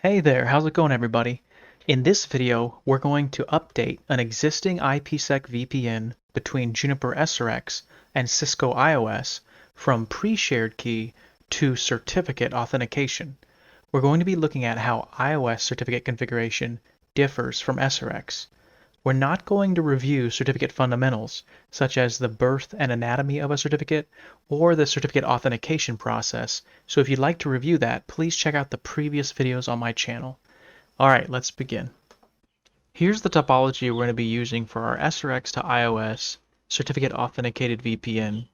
Hey there, how's it going everybody? In this video, we're going to update an existing IPSec VPN between Juniper SRX and Cisco IOS from pre-shared key to certificate authentication. We're going to be looking at how IOS certificate configuration differs from SRX. We're not going to review certificate fundamentals, such as the birth and anatomy of a certificate or the certificate authentication process, so if you'd like to review that, please check out the previous videos on my channel. Alright, let's begin. Here's the topology we're going to be using for our SRX to iOS certificate authenticated VPN.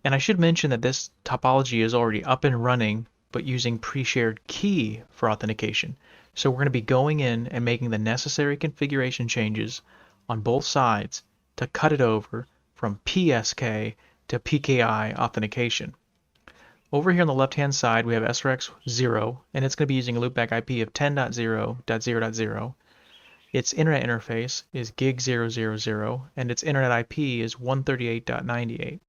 And I should mention that this topology is already up and running, but using pre-shared key for authentication. So we're going to be going in and making the necessary configuration changes on both sides to cut it over from PSK to PKI authentication. Over here on the left-hand side, we have SRX0, and it's going to be using a loopback IP of 10.0.0.0. Its internet interface is gig000, and its internet IP is 138.98.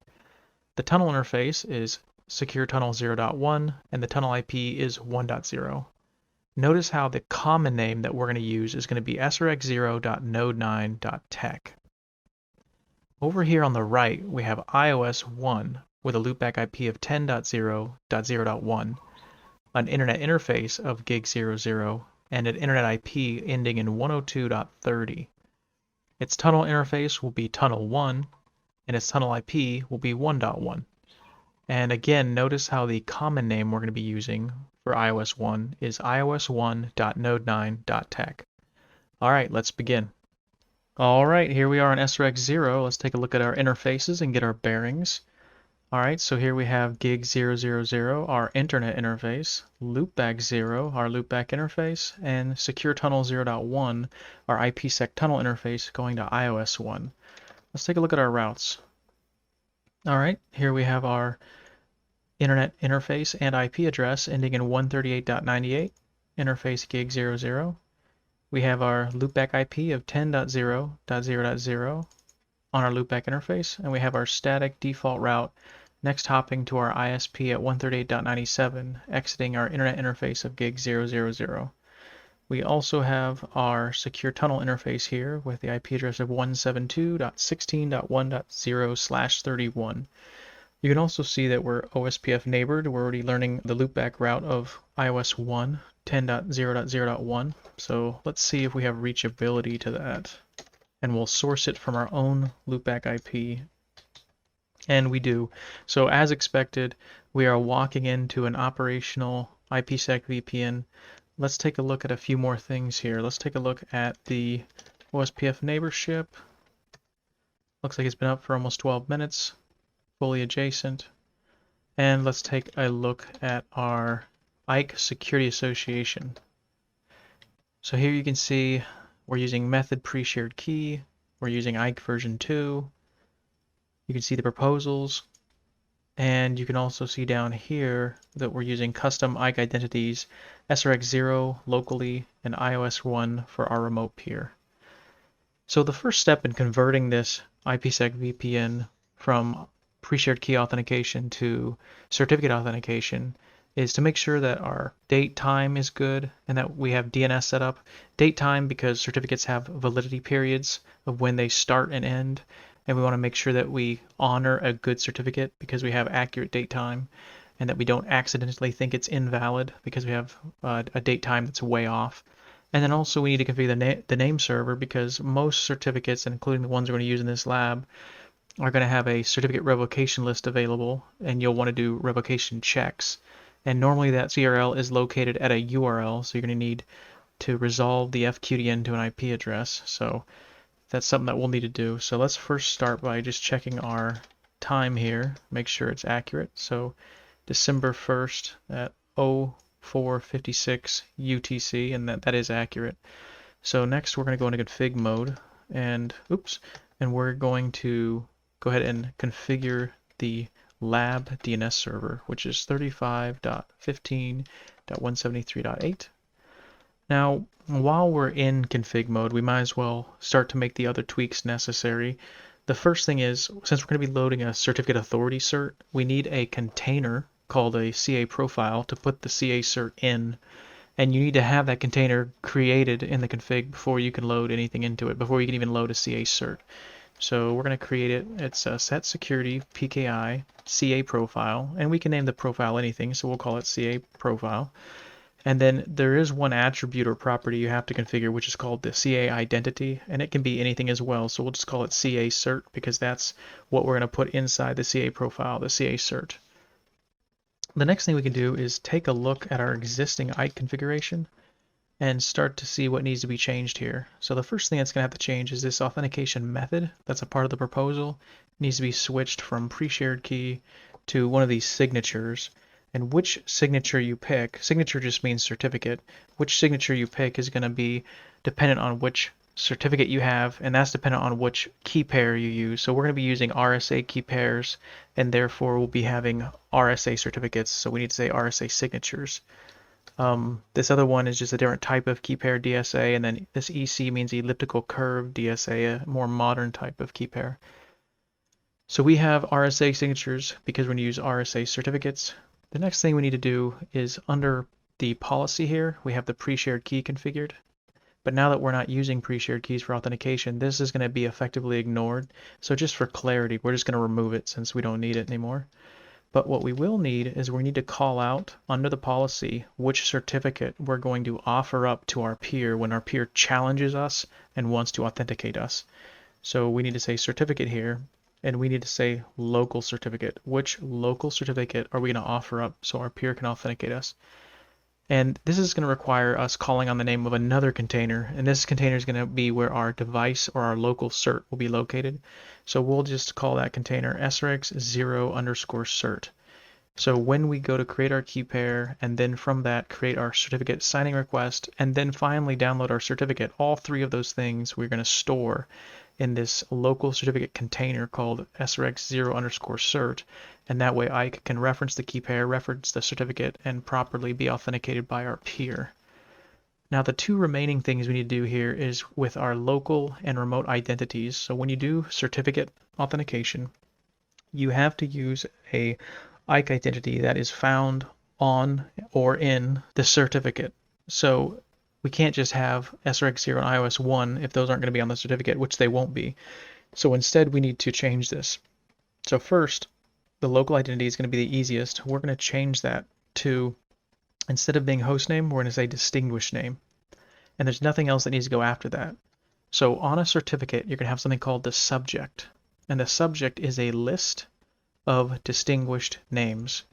The tunnel interface is secure tunnel 0.1, and the tunnel IP is 1.0. Notice how the common name that we're going to use is going to be SRX0.node9.tech. Over here on the right, we have IOS1 with a loopback IP of 10.0.0.1, an internet interface of gig00, and an internet IP ending in 102.30. Its tunnel interface will be tunnel 1, and its tunnel IP will be 1.1. And again, notice how the common name we're going to be using for iOS1 is iOS1.node9.tech. Alright, let's begin. Alright, here we are on SRX0. Let's take a look at our interfaces and get our bearings. Alright, so here we have gig000, our internet interface, loopback 0, our loopback interface, and secure tunnel 0.1, our IPSec tunnel interface going to iOS1. Let's take a look at our routes. Alright, here we have our internet interface and IP address ending in 138.98, interface gig00. We have our loopback IP of 10.0.0.0 on our loopback interface, and we have our static default route next hopping to our ISP at 138.97, exiting our internet interface of gig000. We also have our secure tunnel interface here with the IP address of 172.16.1.0/31. You can also see that we're OSPF neighbored. We're already learning the loopback route of iOS1 10.0.0.1. So let's see if we have reachability to that. And we'll source it from our own loopback IP. And we do. So as expected, we are walking into an operational IPSec VPN. Let's take a look at a few more things here. Let's take a look at the OSPF neighborship. Looks like it's been up for almost 12 minutes. Fully adjacent. And let's take a look at our IKE Security Association. So here you can see we're using method pre-shared key. We're using IKE version 2. You can see the proposals. And you can also see down here that we're using custom IKE identities, SRX0 locally, and iOS1 for our remote peer. So the first step in converting this IPSec VPN from pre-shared key authentication to certificate authentication is to make sure that our date time is good and that we have DNS set up. Date time because certificates have validity periods of when they start and end, and we want to make sure that we honor a good certificate because we have accurate date time, and that we don't accidentally think it's invalid because we have a date time that's way off. And then also we need to configure the name server because most certificates, including the ones we're going to use in this lab, are going to have a certificate revocation list available, and you'll want to do revocation checks. And normally that CRL is located at a URL, so you're going to need to resolve the FQDN to an IP address. So that's something that we'll need to do. So let's first start by just checking our time here, make sure it's accurate. So December 1st at 04:56 UTC, and that is accurate. So next we're going to go into config mode, and we're going to go ahead and configure the lab DNS server, which is 35.15.173.8. Now, while we're in config mode, we might as well start to make the other tweaks necessary. The first thing is, since we're going to be loading a certificate authority cert, we need a container called a CA profile to put the CA cert in. And you need to have that container created in the config before you can load anything into it, before you can even load a CA cert. So we're going to create it. It's a set security PKI CA profile, and we can name the profile anything, so we'll call it CA profile. And then there is one attribute or property you have to configure, which is called the CA identity, and it can be anything as well. So we'll just call it CA cert because that's what we're going to put inside the CA profile, the CA cert. The next thing we can do is take a look at our existing IKE configuration and start to see what needs to be changed here. So the first thing that's going to have to change is this authentication method that's a part of the proposal. It needs to be switched from pre-shared key to one of these signatures. And which signature you pick, signature just means certificate, which signature you pick is going to be dependent on which certificate you have, and that's dependent on which key pair you use. So we're going to be using RSA key pairs, and therefore we'll be having RSA certificates, so we need to say RSA signatures. This other one is just a different type of key pair DSA, and then this EC means elliptical curve DSA, a more modern type of key pair. So we have RSA signatures because we're going to use RSA certificates. The next thing we need to do is under the policy here, we have the pre-shared key configured. But now that we're not using pre-shared keys for authentication, this is going to be effectively ignored. So just for clarity, we're just going to remove it since we don't need it anymore. But what we will need is we need to call out under the policy which certificate we're going to offer up to our peer when our peer challenges us and wants to authenticate us. So we need to say certificate here, and we need to say local certificate. Which local certificate are we going to offer up so our peer can authenticate us? And this is going to require us calling on the name of another container, and this container is going to be where our device or our local cert will be located. So we'll just call that container SRX0 cert. So when we go to create our key pair, and then from that create our certificate signing request, and then finally download our certificate, all three of those things we're going to store in this local certificate container called SRX0 cert, and that way IKE can reference the key pair, reference the certificate, and properly be authenticated by our peer. Now the two remaining things we need to do here is with our local and remote identities. So when you do certificate authentication, you have to use a IKE identity that is found on or in the certificate. So we can't just have SRX0 and IOS1 if those aren't going to be on the certificate, which they won't be. So instead we need to change this. So first, the local identity is going to be the easiest. We're going to change that to, instead of being hostname, we're going to say distinguished name. And there's nothing else that needs to go after that. So on a certificate, you're going to have something called the subject. And the subject is a list of distinguished names.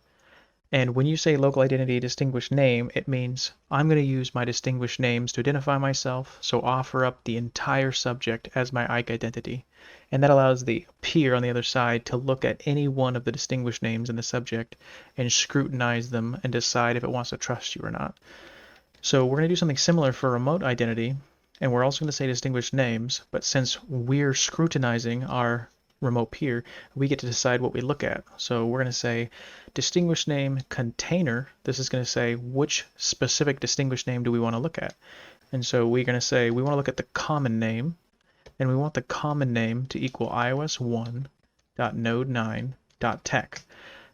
And when you say local identity distinguished name, it means I'm going to use my distinguished names to identify myself, so offer up the entire subject as my IKE identity. And that allows the peer on the other side to look at any one of the distinguished names in the subject and scrutinize them and decide if it wants to trust you or not. So we're going to do something similar for remote identity, and we're also going to say distinguished names, but since we're scrutinizing our remote peer, we get to decide what we look at. So we're going to say distinguished name container. This is going to say which specific distinguished name do we want to look at. And so we're going to say we want to look at the common name, and we want the common name to equal ios1.node9.tech.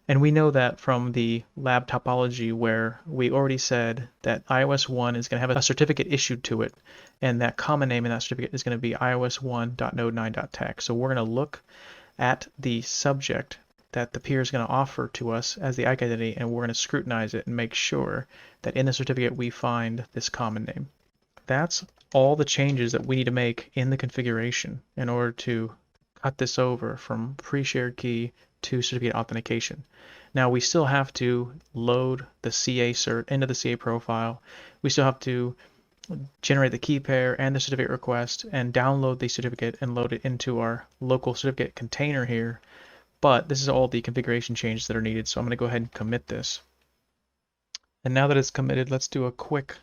And we know that from the lab topology where we already said that iOS1 is going to have a certificate issued to it, and that common name in that certificate is going to be ios1.node9.tech. So we're going to look at the subject that the peer is going to offer to us as the IKE identity, and we're going to scrutinize it and make sure that in the certificate we find this common name. That's all the changes that we need to make in the configuration in order to cut this over from pre-shared key to certificate authentication. Now we still have to load the CA cert into the CA profile. We still have to generate the key pair and the certificate request and download the certificate and load it into our local certificate container here. But this is all the configuration changes that are needed, so I'm going to go ahead and commit this. And now that it's committed, let's do a quick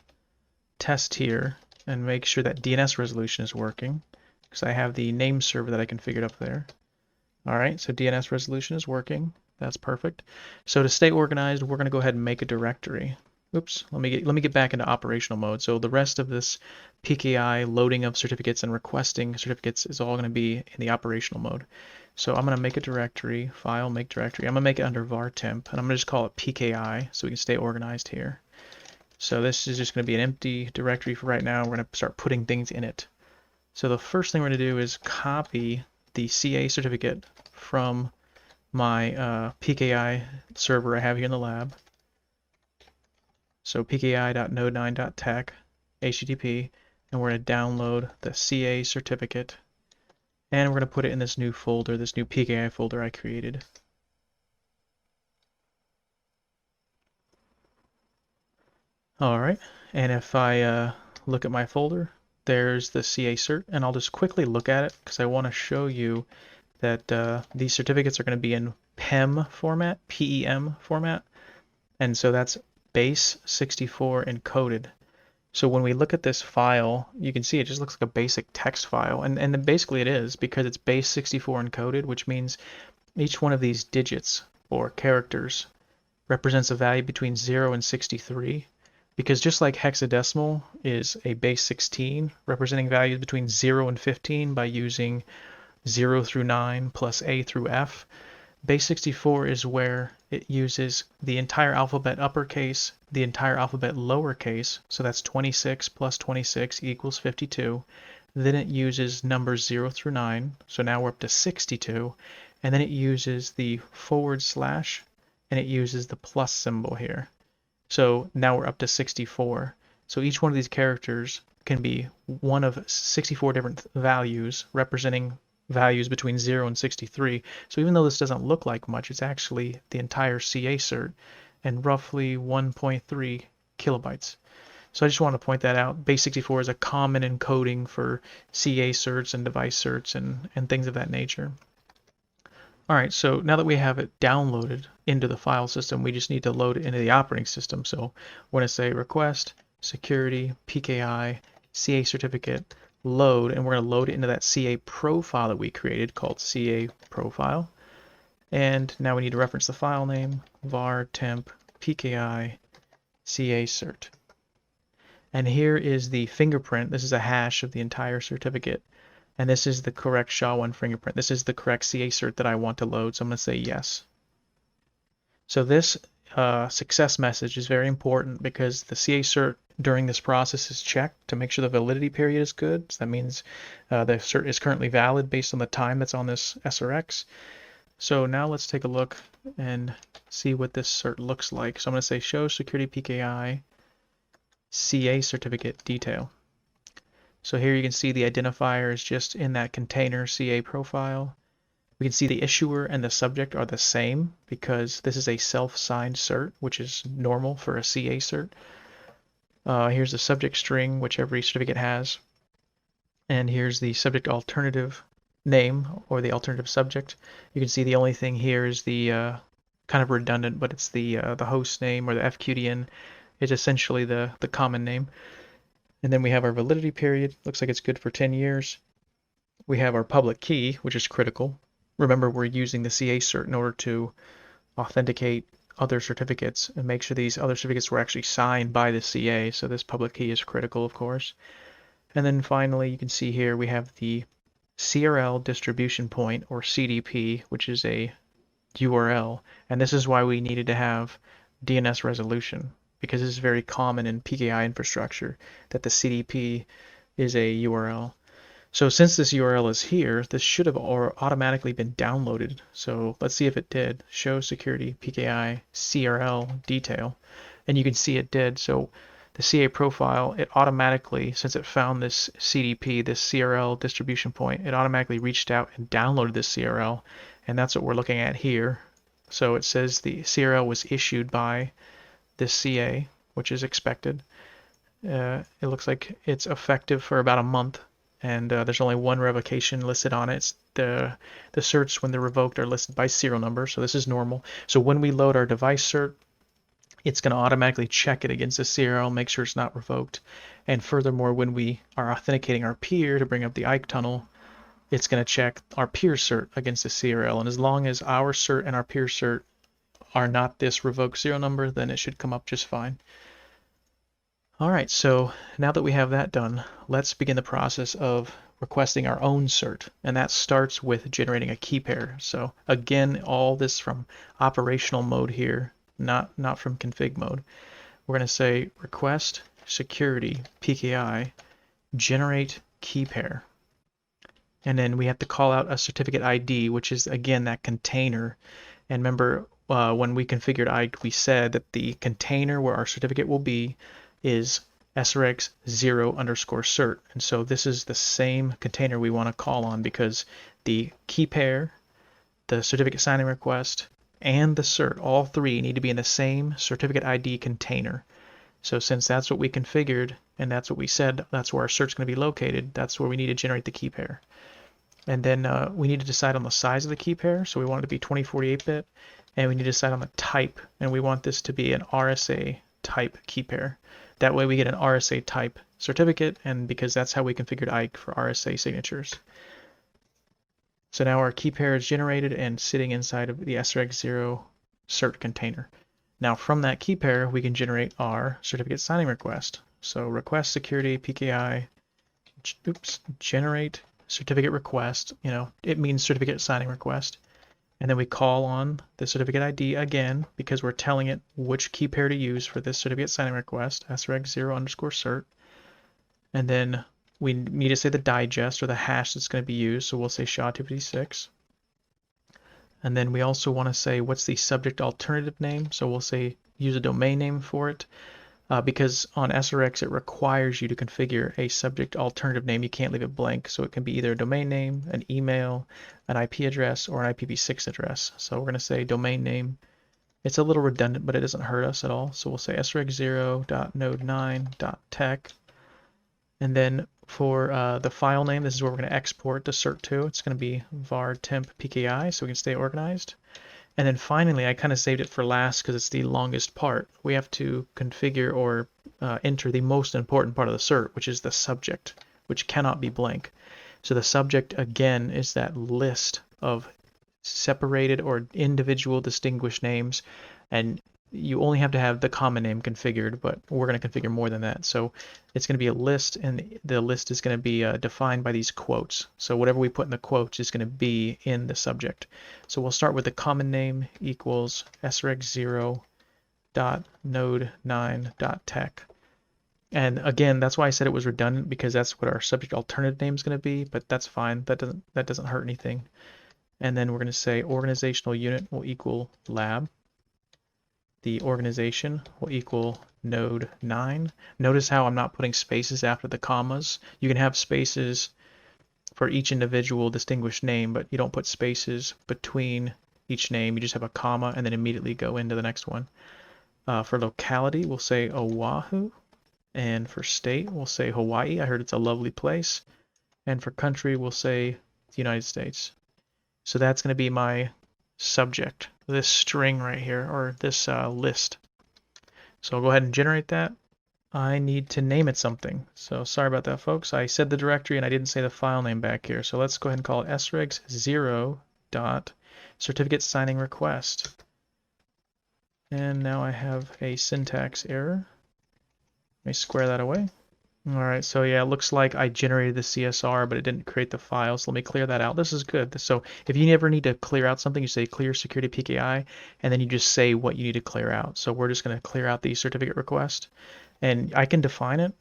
test here and make sure that DNS resolution is working, because I have the name server that I configured up there. All right, so DNS resolution is working. That's perfect. So to stay organized, we're going to go ahead and make a directory. Oops, let me get back into operational mode. So the rest of this PKI loading of certificates and requesting certificates is all going to be in the operational mode. So I'm going to make a directory, file, make directory. I'm going to make it under var temp, and I'm going to just call it PKI so we can stay organized here. So this is just going to be an empty directory for right now. We're going to start putting things in it. So the first thing we're going to do is copy the CA certificate from my PKI server I have here in the lab. So pki.node9.tech HTTP, and we're going to download the CA certificate, and we're going to put it in this new folder, this new PKI folder I created. Alright, and if I look at my folder, there's the CA cert, and I'll just quickly look at it because I want to show you that these certificates are going to be in PEM format, PEM format, and so that's base 64 encoded. So when we look at this file, you can see it just looks like a basic text file, and basically it is because it's base 64 encoded, which means each one of these digits or characters represents a value between 0 and 63, because just like hexadecimal is a base 16 representing values between 0 and 15 by using 0 through 9 plus A through F, base 64 is where it uses the entire alphabet uppercase, the entire alphabet lowercase, so that's 26 plus 26 equals 52. Then it uses numbers 0 through 9, so now we're up to 62, and then it uses the forward slash, and it uses the plus symbol here. So now we're up to 64. So each one of these characters can be one of 64 different values representing values between 0 and 63. So even though this doesn't look like much, it's actually the entire CA cert and roughly 1.3 kilobytes. So I just want to point that out. Base 64 is a common encoding for CA certs and device certs and things of that nature. All right, so now that we have it downloaded into the file system, we just need to load it into the operating system. So we're going to say request security PKI CA certificate load, and we're going to load it into that CA profile that we created called CA profile. And now we need to reference the file name var temp PKI CA cert. And here is the fingerprint. This is a hash of the entire certificate. And this is the correct SHA-1 fingerprint. This is the correct CA cert that I want to load, so I'm going to say yes. So this success message is very important because the CA cert during this process is checked to make sure the validity period is good. So that means the cert is currently valid based on the time that's on this SRX. So now let's take a look and see what this cert looks like. So I'm going to say show security PKI CA certificate detail. So here you can see the identifier is just in that container CA profile. We can see the issuer and the subject are the same because this is a self-signed cert, which is normal for a CA cert. Here's the subject string, which every certificate has. And here's the subject alternative name or the alternative subject. You can see the only thing here is the kind of redundant, but it's the host name or the FQDN is essentially the common name. And then we have our validity period. Looks like it's good for 10 years. We have our public key, which is critical. Remember, we're using the CA cert in order to authenticate other certificates and make sure these other certificates were actually signed by the CA. So this public key is critical, of course. And then finally, you can see here we have the CRL distribution point, or CDP, which is a URL. And this is why we needed to have DNS resolution, because this is very common in PKI infrastructure that the CDP is a URL. So since this URL is here, this should have automatically been downloaded. So let's see if it did. Show security PKI CRL detail. And you can see it did. So the CA profile, it automatically, since it found this CDP, this CRL distribution point, it automatically reached out and downloaded this CRL. And that's what we're looking at here. So it says the CRL was issued by this CA, which is expected. It looks like it's effective for about a month, and there's only one revocation listed on it. It's the certs, when they're revoked, are listed by serial number, so this is normal. So when we load our device cert, it's going to automatically check it against the CRL, make sure it's not revoked. And furthermore, when we are authenticating our peer to bring up the IKE tunnel, it's going to check our peer cert against the CRL. And as long as our cert and our peer cert are not this revoked serial number, then it should come up just fine. All right, so now that we have that done, let's begin the process of requesting our own cert, and that starts with generating a key pair. So again, all this from operational mode here, not from config mode. we're going to say request security PKI generate key pair. And then we have to call out a certificate ID, which is again that container. And remember, when we configured IKE, we said that the container where our certificate will be is SRX0 underscore cert. And so this is the same container we want to call on because the key pair, the certificate signing request, and the cert, all three need to be in the same certificate ID container. So since that's what we configured and that's what we said, that's where our cert's going to be located, that's where we need to generate the key pair. And then we need to decide on the size of the key pair. So we want it to be 2048-bit, and we need to decide on the type, and we want this to be an RSA type key pair. That way we get an RSA type certificate, and because that's how we configured IKE for RSA signatures. So now our key pair is generated and sitting inside of the SRX0 cert container. Now from that key pair, we can generate our certificate signing request. So request security PKI, generate certificate request, it means certificate signing request. And then we call on the certificate ID again because we're telling it which key pair to use for this certificate signing request, SRX0 underscore cert. And then we need to say the digest or the hash that's going to be used. So we'll say SHA-256. And then we also want to say what's the subject alternative name. So we'll say use a domain name for it. Because on SRX it requires you to configure a subject alternative name. You can't leave it blank, so it can be either a domain name, an email, an IP address, or an IPv6 address. So we're going to say domain name. It's a little redundant, but it doesn't hurt us at all. So we'll say srx0.node9.tech. And then for the file name, this is where we're going to export the cert to. It's going to be var temp PKI, so we can stay organized. And then finally, I kind of saved it for last because it's the longest part. We have to configure or enter the most important part of the cert, which is the subject, which cannot be blank. So the subject, again, is that list of separated or individual distinguished names. And you only have to have the common name configured, but we're going to configure more than that. So it's going to be a list, and the list is going to be defined by these quotes. So whatever we put in the quotes is going to be in the subject. So we'll start with the common name equals srx0.node9.tech. And again, that's why I said it was redundant, because that's what our subject alternative name is going to be, but that's fine. That doesn't hurt anything. And then we're going to say organizational unit will equal lab. The organization will equal node 9. Notice how I'm not putting spaces after the commas. You can have spaces for each individual distinguished name, but you don't put spaces between each name. You just have a comma and then immediately go into the next one. For locality, we'll say Oahu. And for state, we'll say Hawaii. I heard it's a lovely place. And for country, we'll say the United States. So that's going to be my subject, this string right here, or this list. So I'll go ahead and generate that. I need to name it something. So sorry about that, folks. I said the directory and I didn't say the file name back here. So let's go ahead and call it srx0.certificate signing request. And now I have a syntax error. Let me square that away. All right, so yeah, it looks like I generated the CSR, but it didn't create the file. So let me clear that out. This is good. So if you ever need to clear out something, you say clear security PKI, and then you just say what you need to clear out. So we're just going to clear out the certificate request, and I can define it,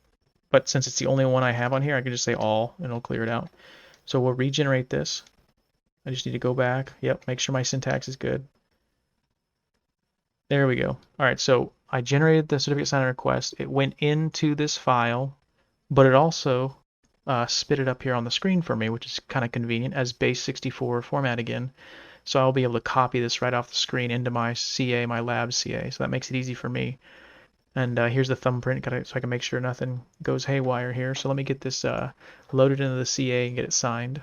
but since it's the only one I have on here, I can just say all, and it'll clear it out. So we'll regenerate this. I just need to go back. Yep, make sure my syntax is good. There we go. All right, so I generated the certificate signing request. It went into this file, but it also spit it up here on the screen for me, which is kind of convenient as base64 format again. So I'll be able to copy this right off the screen into my CA, my lab CA. So that makes it easy for me. And here's the thumbprint so I can make sure nothing goes haywire here. So let me get this loaded into the CA and get it signed.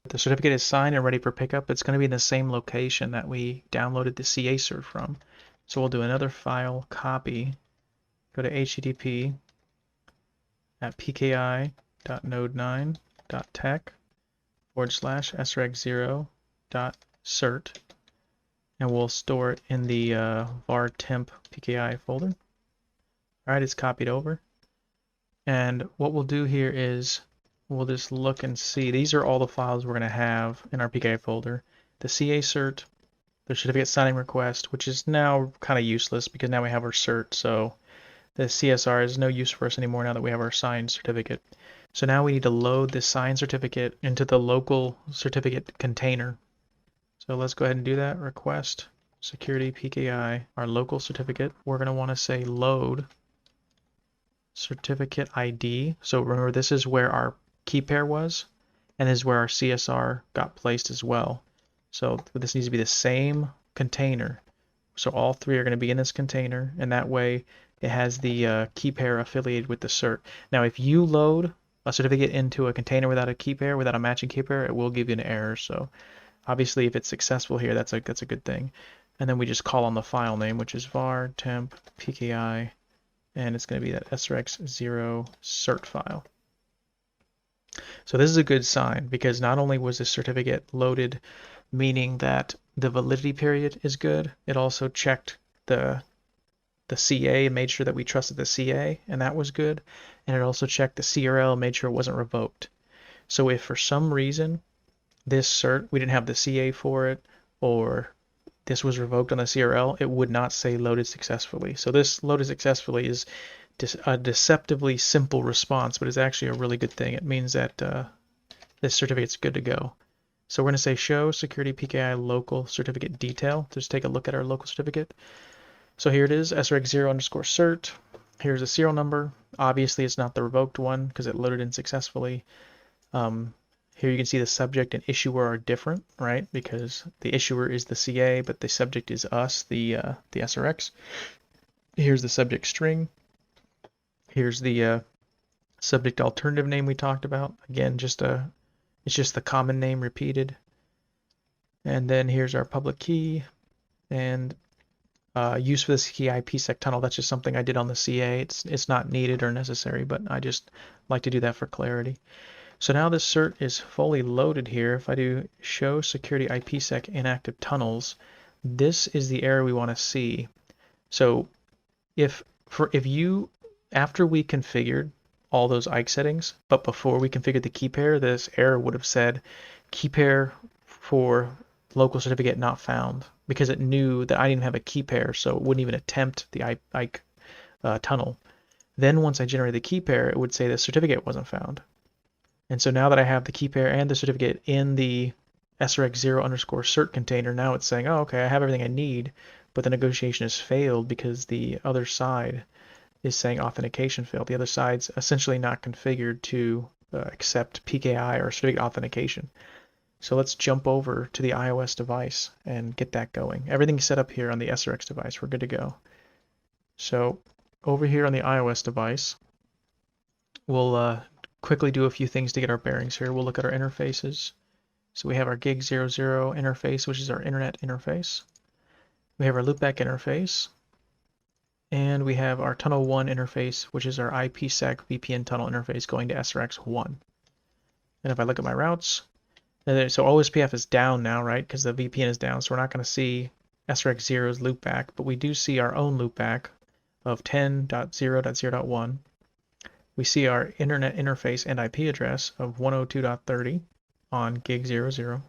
The certificate is signed and ready for pickup. It's going to be in the same location that we downloaded the CA cert from. So we'll do another file copy. Go to HTTP at pki.node9.tech/srx0.cert, and we'll store it in the var temp PKI folder. All right, it's copied over. And what we'll do here is we'll just look and see. These are all the files we're going to have in our PKI folder. The CA cert, the certificate signing request, which is now kind of useless because now we have our cert. So The CSR is no use for us anymore now that we have our signed certificate. So now we need to load this signed certificate into the local certificate container. So let's go ahead and do that. Request security PKI, our local certificate. We're going to want to say load certificate ID. So remember, this is where our key pair was, and this is where our CSR got placed as well. So this needs to be the same container. So all three are going to be in this container, and that way it has the key pair affiliated with the cert. Now, if you load a certificate into a container without a key pair, without a matching key pair, it will give you an error. So obviously, if it's successful here, that's a good thing. And then we just call on the file name, which is var temp PKI, and it's going to be that SRX0 cert file. So this is a good sign, because not only was this certificate loaded, meaning that the validity period is good, it also checked the CA and made sure that we trusted the CA, and that was good. And it also checked the CRL and made sure it wasn't revoked. So if for some reason this cert, we didn't have the CA for it, or this was revoked on the CRL, it would not say loaded successfully. So this loaded successfully is a deceptively simple response, but it's actually a really good thing. It means that this certificate's good to go. So we're going to say show security PKI local certificate detail. Just take a look at our local certificate. So here it is, SRX0 underscore cert. Here's a serial number. Obviously, it's not the revoked one because it loaded in successfully. Here you can see the subject and issuer are different, right? Because the issuer is the CA, but the subject is us, the SRX. Here's the subject string. Here's the subject alternative name we talked about. Again, it's just the common name repeated. And then here's our public key and use for this PKI IPSec tunnel. That's just something I did on the CA. It's not needed or necessary, but I just like to do that for clarity. So now this cert is fully loaded here. If I do show security IPSec inactive tunnels, this is the error we want to see. So if you, after we configured all those IKE settings, but before we configured the key pair, this error would have said key pair for local certificate not found, because it knew that I didn't have a key pair, so it wouldn't even attempt the IKE tunnel. Then once I generated the key pair, it would say the certificate wasn't found. And so now that I have the key pair and the certificate in the SRX0 underscore cert container, now it's saying, oh, okay, I have everything I need, but the negotiation has failed because the other side is saying authentication failed. The other side's essentially not configured to accept PKI or certificate authentication. So let's jump over to the iOS device and get that going. Everything's set up here on the SRX device. We're good to go. So over here on the iOS device, we'll quickly do a few things to get our bearings here. We'll look at our interfaces. So we have our gig00 interface, which is our internet interface. We have our loopback interface. And we have our tunnel 1 interface, which is our IPSec VPN tunnel interface going to SRX1. And if I look at my routes, so OSPF is down now, right? Because the VPN is down, so we're not going to see SRX0's loopback, but we do see our own loopback of 10.0.0.1. We see our internet interface and IP address of 102.30 on gig00.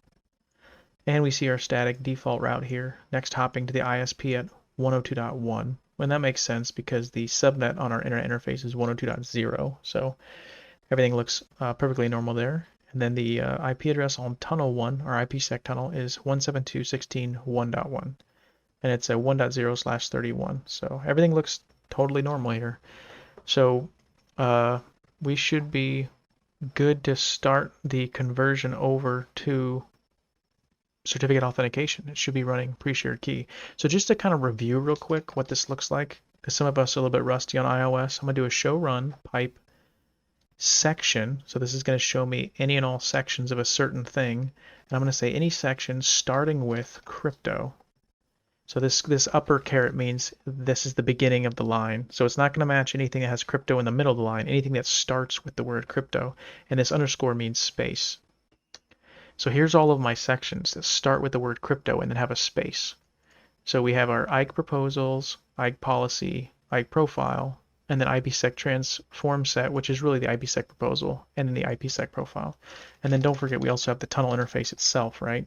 And we see our static default route here, next hopping to the ISP at 102.1. And that makes sense because the subnet on our internet interface is 102.0, so everything looks perfectly normal there. And then the IP address on tunnel 1, our IPsec tunnel, is 172.16.1.1. And it's a 1.0/31. So everything looks totally normal here. So we should be good to start the conversion over to certificate authentication. It should be running pre-shared key. So just to kind of review real quick what this looks like, because some of us are a little bit rusty on iOS, I'm going to do a show run pipe section. So this is going to show me any and all sections of a certain thing. And I'm going to say any section starting with crypto. So this upper caret means this is the beginning of the line. So it's not going to match anything that has crypto in the middle of the line, anything that starts with the word crypto. And this underscore means space. So here's all of my sections that start with the word crypto and then have a space. So we have our IKE proposals, IKE policy, IKE profile, and then IPSec transform set, which is really the IPSec proposal, and then the IPSec profile. And then don't forget, we also have the tunnel interface itself, right?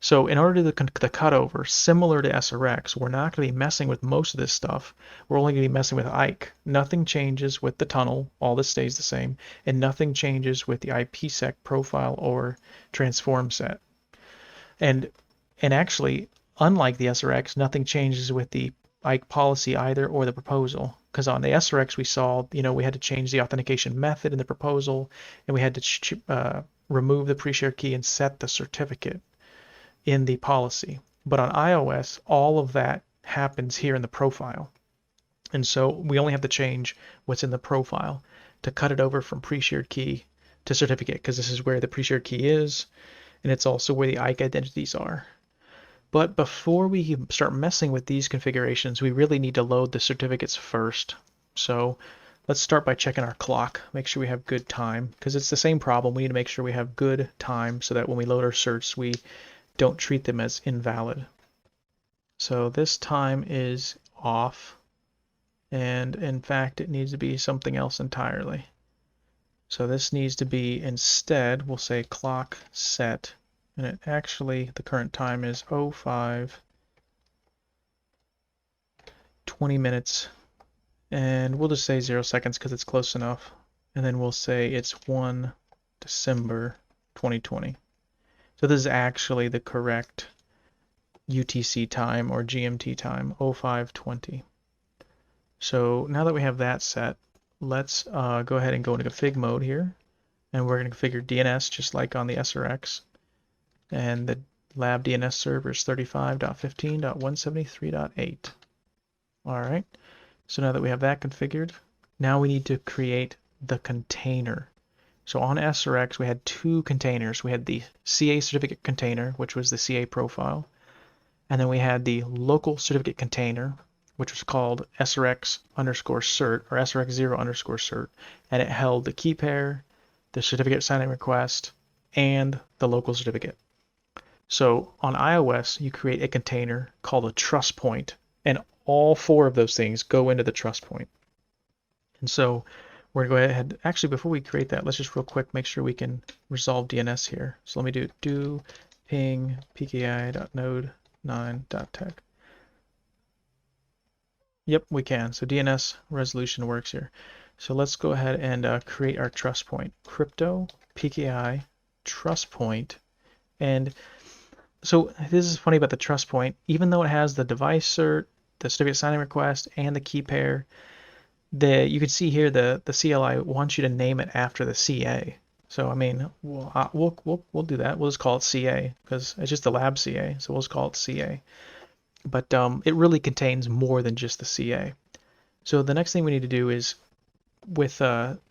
So in order to do the cutover, similar to SRX, we're not going to be messing with most of this stuff. We're only going to be messing with IKE. Nothing changes with the tunnel. All this stays the same. And nothing changes with the IPSec profile or transform set. And actually, unlike the SRX, nothing changes with the IKE policy either or the proposal. Because on the SRX we saw, we had to change the authentication method in the proposal, and we had to remove the pre-shared key and set the certificate in the policy. But on iOS, all of that happens here in the profile. And so we only have to change what's in the profile to cut it over from pre-shared key to certificate, because this is where the pre-shared key is, and it's also where the IKE identities are. But before we start messing with these configurations, we really need to load the certificates first. So let's start by checking our clock, make sure we have good time, because it's the same problem. We need to make sure we have good time so that when we load our certs, we don't treat them as invalid. So this time is off, and in fact it needs to be something else entirely. So this needs to be, instead, we'll say clock set, and it actually, the current time is 05:20 minutes, and we'll just say 0 seconds because it's close enough, and then we'll say it's 1 December 2020. So this is actually the correct UTC time or GMT time, 05:20. So now that we have that set, let's go ahead and go into config mode here, and we're going to configure DNS just like on the SRX, and the lab DNS server is 35.15.173.8. All right, so now that we have that configured, now we need to create the container. So on SRX, we had two containers. We had the CA certificate container, which was the CA profile, and then we had the local certificate container, which was called SRX_cert or SRX0_cert, and it held the key pair, the certificate signing request, and the local certificate. So on iOS, you create a container called a trust point, and all four of those things go into the trust point. And so we're going to go ahead, actually before we create that, let's just real quick make sure we can resolve DNS here. So let me do ping pki.node9.tech. Yep, we can. So DNS resolution works here. So let's go ahead and create our trust point. Crypto PKI trust point. And so this is funny about the trust point. Even though it has the device cert, the certificate signing request, and the key pair, you can see here the CLI wants you to name it after the CA. So I mean, we'll do that. We'll just call it CA because it's just the lab CA. So we'll just call it CA. But it really contains more than just the CA. So the next thing we need to do is, with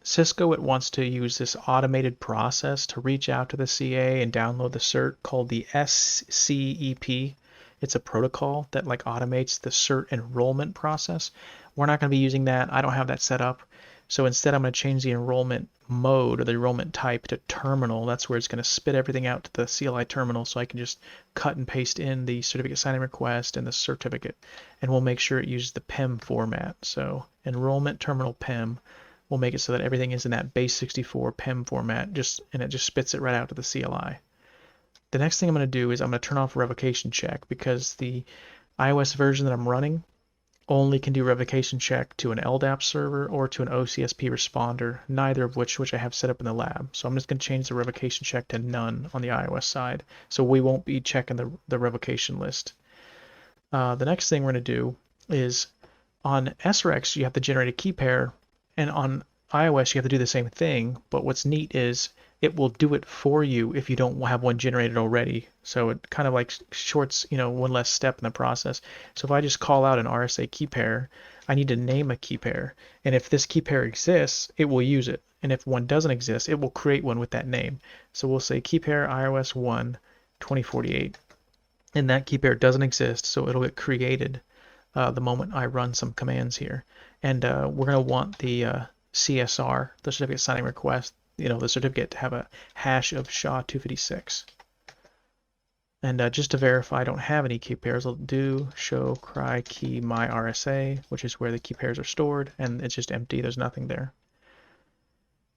Cisco, it wants to use this automated process to reach out to the CA and download the cert called the SCEP. It's a protocol that automates the cert enrollment process. We're not going to be using that. I don't have that set up. So instead, I'm going to change the enrollment mode or the enrollment type to terminal. That's where it's going to spit everything out to the CLI terminal, so I can just cut and paste in the certificate signing request and the certificate. And we'll make sure it uses the PEM format. So enrollment terminal PEM. We'll make it so that everything is in that base64 PEM format, and it just spits it right out to the CLI. The next thing I'm going to do is I'm going to turn off revocation check, because the iOS version that I'm running only can do revocation check to an LDAP server or to an OCSP responder, neither of which I have set up in the lab. So I'm just going to change the revocation check to none on the iOS side, so we won't be checking the revocation list. The next thing we're going to do is, on SRX you have to generate a key pair, and on iOS you have to do the same thing, but what's neat is it will do it for you if you don't have one generated already. So it kind of shorts, one less step in the process. So if I just call out an RSA key pair, I need to name a key pair. And if this key pair exists, it will use it. And if one doesn't exist, it will create one with that name. So we'll say key pair IOS1 2048. And that key pair doesn't exist, so it'll get created the moment I run some commands here. And we're going to want the CSR, the certificate signing request, the certificate to have a hash of SHA-256. And just to verify I don't have any key pairs, I'll do show cry key my RSA, which is where the key pairs are stored, and it's just empty, there's nothing there.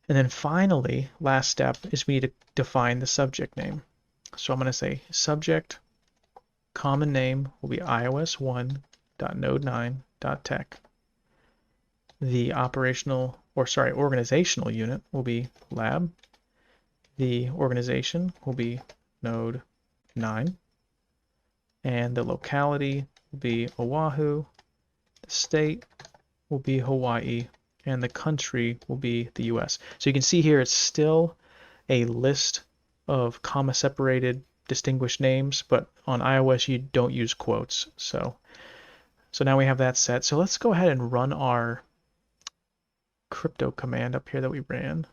And then finally, last step is we need to define the subject name. So I'm going to say subject common name will be iOS1.node9.tech. The organizational unit will be lab. The organization will be node 9. And the locality will be Oahu. The state will be Hawaii. And the country will be the US. So you can see here it's still a list of comma separated distinguished names, but on iOS you don't use quotes. So now we have that set. So let's go ahead and run our crypto command up here that we ran.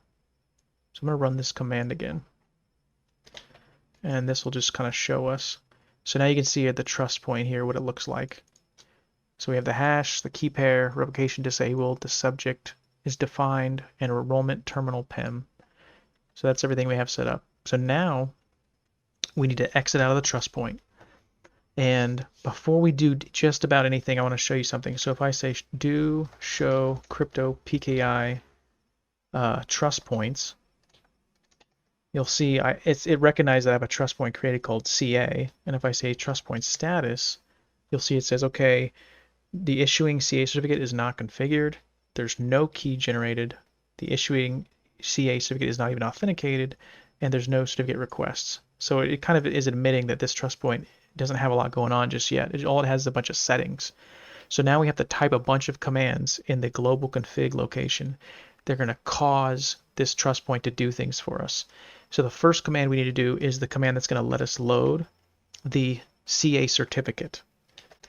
So I'm going to run this command again. And this will just kind of show us. So now you can see at the trust point here what it looks like. So we have the hash, the key pair, revocation disabled, the subject is defined, and enrollment terminal PEM. So that's everything we have set up. So now we need to exit out of the trust point. And before we do just about anything, I want to show you something. So if I say do show crypto PKI trust points, you'll see it recognizes that I have a trust point created called CA. And if I say trust point status, you'll see it says, okay, the issuing CA certificate is not configured. There's no key generated. The issuing CA certificate is not even authenticated. And there's no certificate requests. So it kind of is admitting that this trust point doesn't have a lot going on just yet. All it has is a bunch of settings. So now we have to type a bunch of commands in the global config location. They're going to cause this trust point to do things for us. So the first command we need to do is the command that's going to let us load the CA certificate.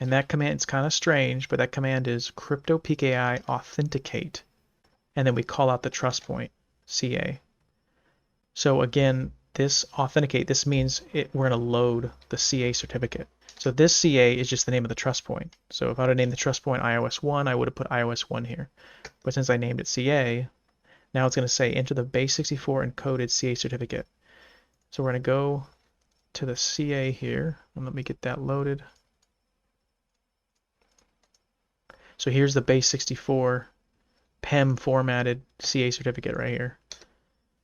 And that command is kind of strange, but that command is crypto PKI authenticate. And then we call out the trust point, CA. So again, this authenticate, this means we're going to load the CA certificate. So this CA is just the name of the trust point. So if I would have named the trust point iOS1, I would have put iOS1 here. But since I named it CA, now it's going to say enter the base64 encoded CA certificate. So we're going to go to the CA here, and let me get that loaded. So here's the base64 PEM formatted CA certificate right here.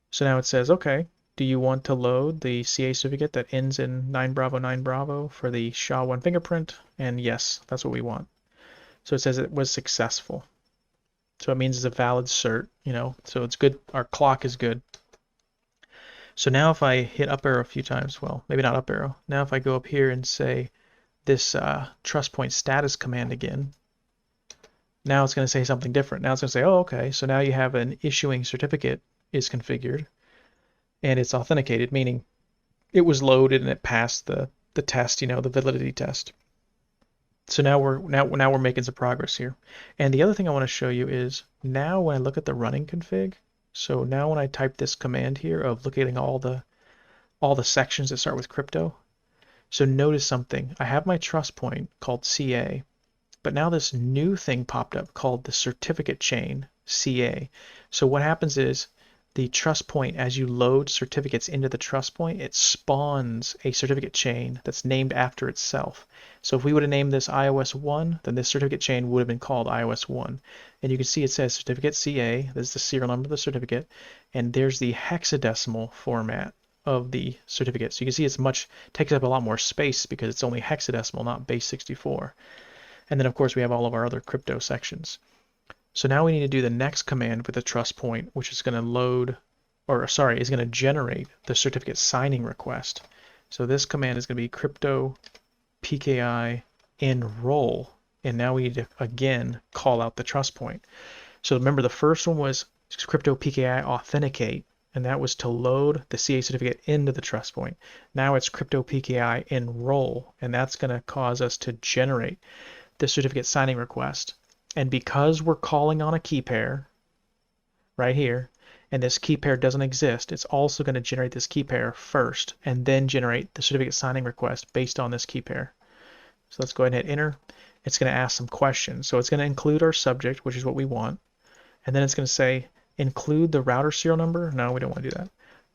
So now it says, okay, do you want to load the CA certificate that ends in 9 Bravo 9 Bravo for the SHA-1 fingerprint? And yes, that's what we want. So it says it was successful. So it means it's a valid cert, so it's good. Our clock is good. So now if I hit up arrow a few times, well, maybe not up arrow. Now if I go up here and say this trust point status command again, now it's going to say something different. Now it's going to say, oh, okay, so now you have an issuing certificate is configured and it's authenticated, meaning it was loaded and it passed the test, the validity test. So now we're making some progress here. And the other thing I want to show you is now when I look at the running config, so now when I type this command here of locating all the sections that start with crypto, so notice something. I have my trust point called CA, but now this new thing popped up called the certificate chain CA. So what happens is the trust point, as you load certificates into the trust point, it spawns a certificate chain that's named after itself. So if we would have named this iOS1, then this certificate chain would have been called iOS1. And you can see it says certificate CA, this is the serial number of the certificate, and there's the hexadecimal format of the certificate. So you can see takes up a lot more space because it's only hexadecimal, not base 64. And then of course we have all of our other crypto sections. So now we need to do the next command with the trust point, which is going to is going to generate the certificate signing request. So this command is going to be crypto PKI enroll. And now we need to, again, call out the trust point. So remember the first one was crypto PKI authenticate, and that was to load the CA certificate into the trust point. Now it's crypto PKI enroll, and that's going to cause us to generate the certificate signing request. And because we're calling on a key pair right here, and this key pair doesn't exist, it's also going to generate this key pair first and then generate the certificate signing request based on this key pair. So let's go ahead and hit enter. It's going to ask some questions. So it's going to include our subject, which is what we want. And then it's going to say include the router serial number. No, we don't want to do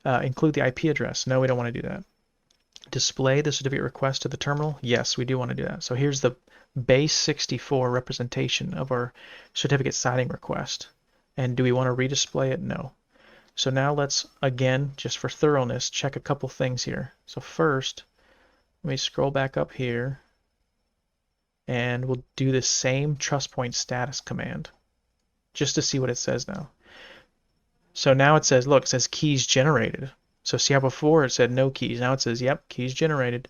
that. Include the IP address. No, we don't want to do that. Display the certificate request to the terminal. Yes, we do want to do that. So here's the base 64 representation of our certificate signing request. And do we want to redisplay it? No. So now let's, again, just for thoroughness, check a couple things here. So first, let me scroll back up here, and we'll do the same trust point status command, just to see what it says now. So now it says, look, it says keys generated. So see how before it said no keys. Now it says, yep, keys generated.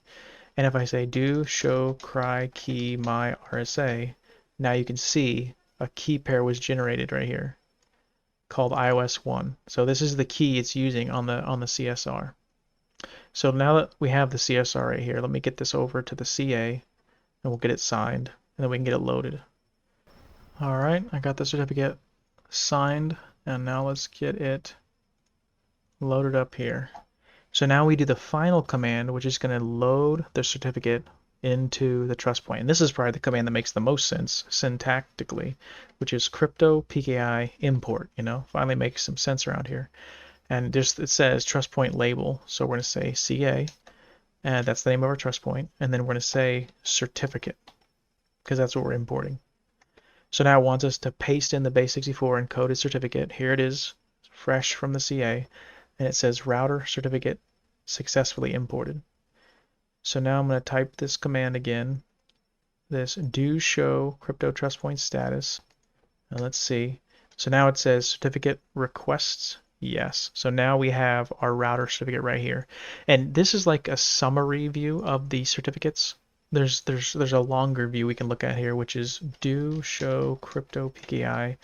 And if I say do show cry key my RSA, now you can see a key pair was generated right here called IOS1. So this is the key it's using on the CSR. So now that we have the CSR right here, let me get this over to the CA and we'll get it signed and then we can get it loaded. All right, I got the certificate signed and now let's get it loaded up here. So now we do the final command, which is going to load the certificate into the trust point. And this is probably the command that makes the most sense syntactically, which is crypto PKI import. Finally makes some sense around here. And just it says trust point label. So we're going to say CA, and that's the name of our trust point. And then we're going to say certificate, because that's what we're importing. So now it wants us to paste in the base64 encoded certificate. Here it is, fresh from the CA. And it says router certificate successfully imported. So now I'm going to type this command again, this do show crypto trust point status. And let's see. So now it says certificate requests yes. So now we have our router certificate right here. And this is like a summary view of the certificates. There's a longer view we can look at here, which is do show crypto PKI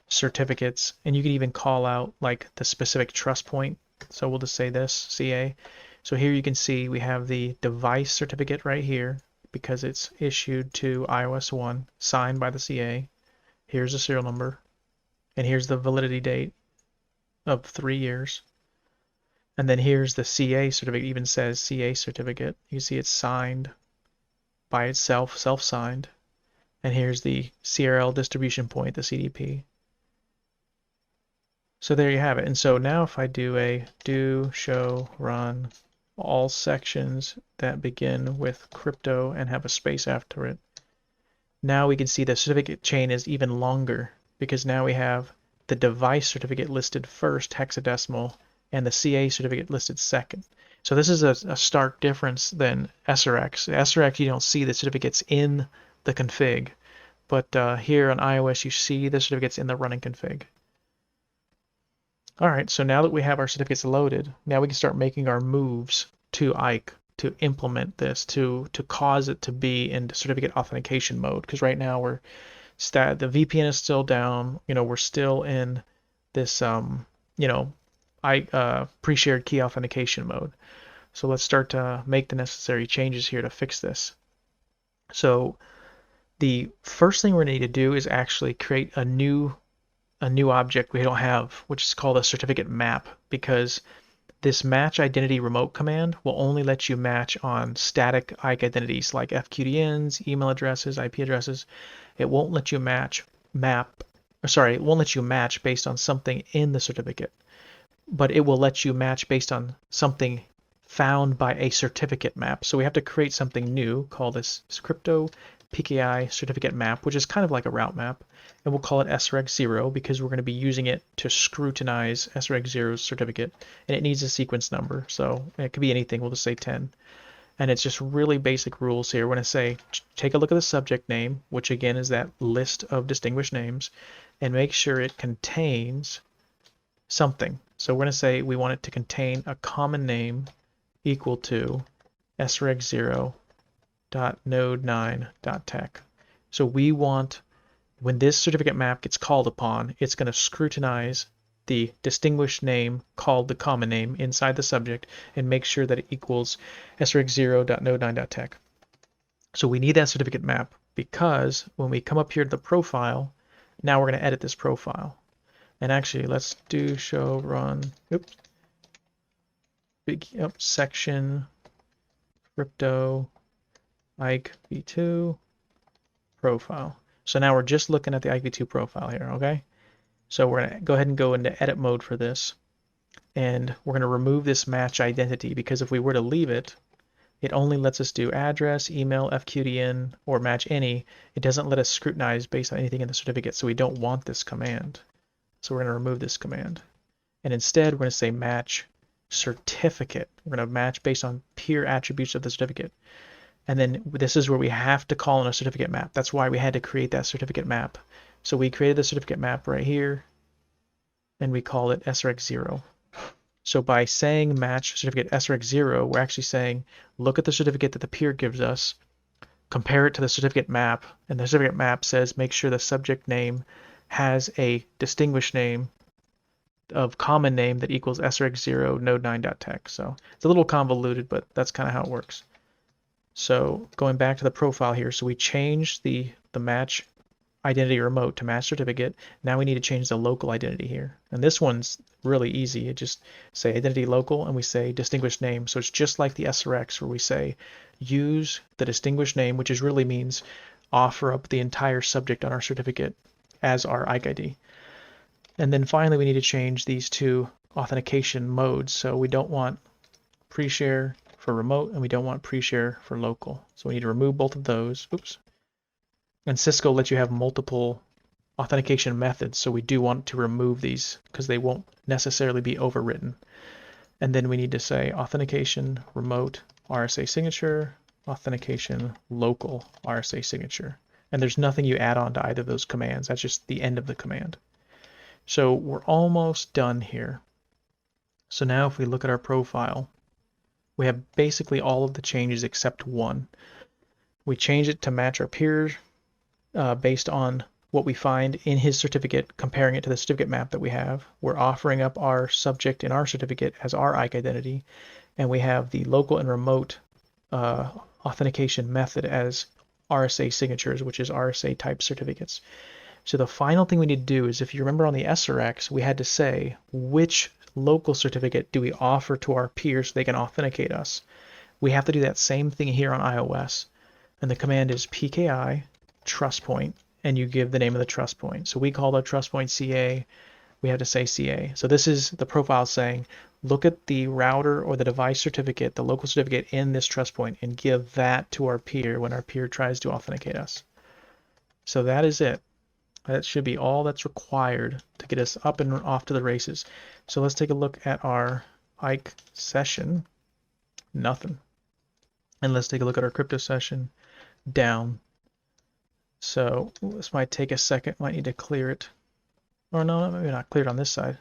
certificates, and you can even call out like the specific trust point. So we'll just say this CA. So here you can see we have the device certificate right here because it's issued to IOS1, signed by the CA. Here's the serial number, and here's the validity date of 3 years. And then here's the CA certificate, it even says CA certificate. You see it's signed by itself, self-signed. And here's the CRL distribution point, the CDP. So there you have it. And so now if I do a do show run all sections that begin with crypto and have a space after it, now we can see the certificate chain is even longer because now we have the device certificate listed first, hexadecimal, and the CA certificate listed second. So this is a stark difference than SRX. SRX, you don't see the certificates in the config, but here on iOS you see the certificates in the running config. All right, so now that we have our certificates loaded, now we can start making our moves to IKE to implement this, to cause it to be in certificate authentication mode. Because right now the VPN is still down. We're still in this pre-shared key authentication mode. So let's start to make the necessary changes here to fix this. So the first thing we're going to need to do is actually create a new object we don't have, which is called a certificate map, because this match identity remote command will only let you match on static IKE identities like FQDNs, email addresses, IP addresses. It won't let you match based on something in the certificate, but it will let you match based on something found by a certificate map. So we have to create something new called this crypto PKI certificate map, which is kind of like a route map, and we'll call it SRX0 because we're going to be using it to scrutinize SRX0's certificate, and it needs a sequence number, so it could be anything. We'll just say 10, and it's just really basic rules here. We're going to say take a look at the subject name, which again is that list of distinguished names, and make sure it contains something. So we're going to say we want it to contain a common name equal to SRX0.node9.tech. So we want, when this certificate map gets called upon, it's going to scrutinize the distinguished name called the common name inside the subject and make sure that it equals SRX0.node9.tech. So we need that certificate map because when we come up here to the profile, now we're going to edit this profile. And actually, let's do show run, section crypto IKE v2 profile. So now we're just looking at the IKE v2 profile here, okay? So we're going to go ahead and go into edit mode for this. And we're going to remove this match identity because if we were to leave it, it only lets us do address, email, FQDN, or match any. It doesn't let us scrutinize based on anything in the certificate, so we don't want this command. So we're going to remove this command. And instead, we're going to say match certificate. We're going to match based on peer attributes of the certificate. And then this is where we have to call in a certificate map. That's why we had to create that certificate map. So we created the certificate map right here, and we call it SRX0. So by saying match certificate SRX0, we're actually saying, look at the certificate that the peer gives us, compare it to the certificate map, and the certificate map says make sure the subject name has a distinguished name of common name that equals SRX0 node9.tech. So it's a little convoluted, but that's kind of how it works. So going back to the profile here, so we changed the match identity remote to match certificate. Now we need to change the local identity here. And this one's really easy. You just say identity local and we say distinguished name. So it's just like the SRX where we say use the distinguished name, which is really means offer up the entire subject on our certificate as our IKE ID. And then finally we need to change these two authentication modes. So we don't want pre-share for remote and we don't want pre-share for local. So we need to remove both of those. Oops. And Cisco lets you have multiple authentication methods, so we do want to remove these because they won't necessarily be overwritten. And then we need to say authentication remote RSA signature, authentication local RSA signature. And there's nothing you add on to either of those commands. That's just the end of the command. So we're almost done here. So now if we look at our profile, we have basically all of the changes except one. We change it to match our peers based on what we find in his certificate, comparing it to the certificate map that we have. We're offering up our subject in our certificate as our IKE identity, and we have the local and remote authentication method as RSA signatures, which is RSA type certificates. So the final thing we need to do is, if you remember on the SRX, we had to say which local certificate do we offer to our peers so they can authenticate us. We have to do that same thing here on iOS, and the command is PKI trust point, and you give the name of the trust point. So we call the trust point CA. We have to say CA. So this is the profile saying, look at the router or the device certificate, the local certificate in this trust point, and give that to our peer when our peer tries to authenticate us. So that is it. That should be all that's required to get us up and off to the races. So let's take a look at our IKE session. Nothing. And let's take a look at our crypto session. Down. So this might take a second, might need to clear it. Or no, maybe not clear it on this side.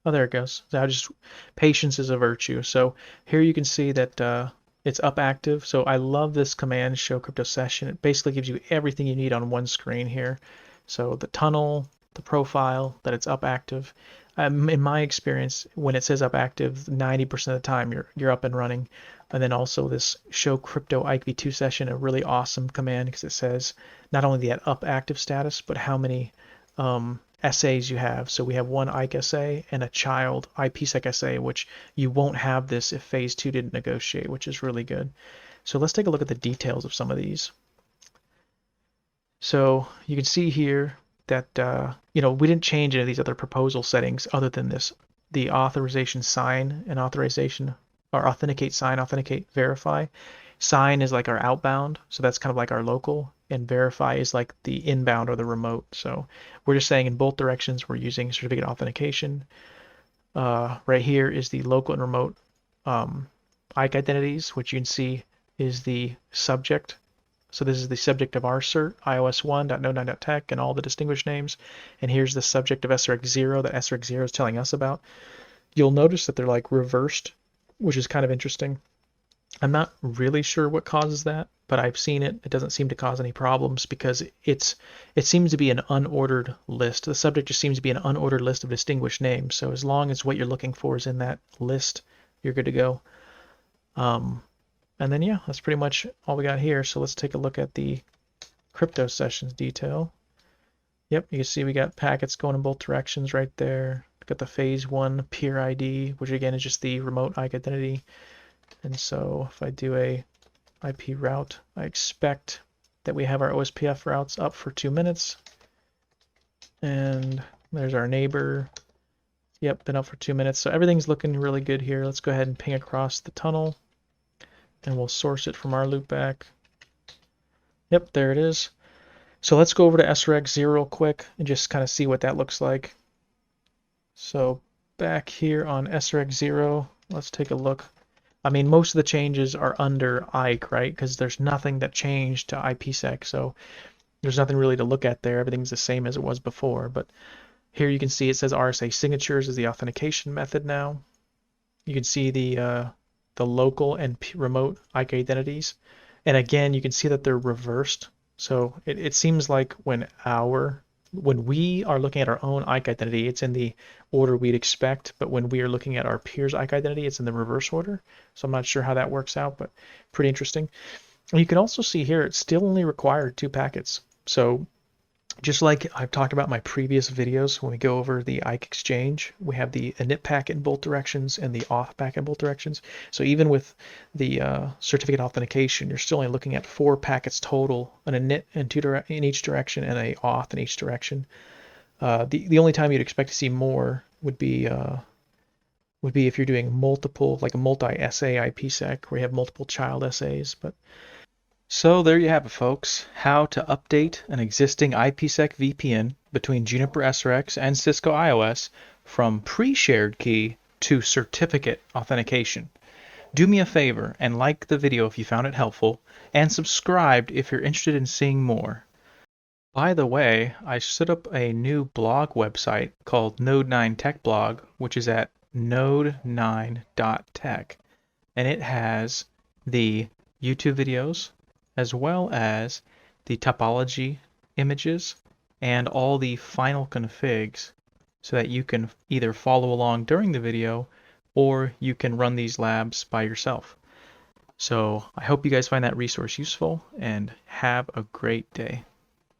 Oh, there it goes. Now just patience is a virtue. So here you can see that it's up active. So I love this command, show crypto session. It basically gives you everything you need on one screen here. So the tunnel, the profile, that it's up active. In my experience, when it says up active, 90% of the time you're up and running. And then also this show crypto IKE v2 session, a really awesome command because it says not only the up active status, but how many SAs you have. So we have one IKE SA and a child IPSec SA, which you won't have this if phase 2 didn't negotiate, which is really good. So let's take a look at the details of some of these. So you can see here that we didn't change any of these other proposal settings other than this, the authorization sign and authorization, or authenticate sign, authenticate verify. Sign is like our outbound, so that's kind of like our local, and verify is like the inbound or the remote. So we're just saying in both directions we're using certificate authentication. Right here is the local and remote IKE identities, which you can see is the subject. So this is the subject of our cert, IOS1.node9.tech, and all the distinguished names. And here's the subject of SRX0 that SRX0 is telling us about. You'll notice that they're like reversed, which is kind of interesting. I'm not really sure what causes that, but I've seen it. It doesn't seem to cause any problems because it seems to be an unordered list. The subject just seems to be an unordered list of distinguished names. So as long as what you're looking for is in that list, you're good to go. And then, yeah, that's pretty much all we got here. So let's take a look at the crypto sessions detail. Yep, you can see we got packets going in both directions right there. Got the phase 1 peer ID, which again is just the remote IKE identity. And so if I do a IP route, I expect that we have our OSPF routes up for 2 minutes. And there's our neighbor. Yep, been up for 2 minutes. So everything's looking really good here. Let's go ahead and ping across the tunnel. And we'll source it from our loopback. Yep, there it is. So let's go over to SRX0 real quick and just kind of see what that looks like. So back here on SRX0, let's take a look. I mean, most of the changes are under IKE, right? Because there's nothing that changed to IPSec, so there's nothing really to look at there. Everything's the same as it was before. But here you can see it says RSA signatures is the authentication method now. You can see the local and remote IKE identities. And again, you can see that they're reversed. So it seems like when we are looking at our own IKE identity, it's in the order we'd expect, but when we are looking at our peer's IKE identity, it's in the reverse order. So I'm not sure how that works out, but pretty interesting. And you can also see here, it's still only required 2 packets. So just like I've talked about in my previous videos, when we go over the IKE exchange, we have the init packet in both directions and the auth packet in both directions. So even with the certificate authentication, you're still only looking at 4 packets total, an init in each direction and a auth in each direction. The only time you'd expect to see more would be if you're doing multiple, like a multi-SA IPsec, where you have multiple child SAs. So there you have it, folks. How to update an existing IPSec VPN between Juniper SRX and Cisco IOS from pre-shared key to certificate authentication. Do me a favor and like the video if you found it helpful, and subscribe if you're interested in seeing more. By the way, I set up a new blog website called Node 9 Tech Blog, which is at node9.tech, and it has the YouTube videos, as well as the topology images and all the final configs so that you can either follow along during the video or you can run these labs by yourself. So I hope you guys find that resource useful and have a great day.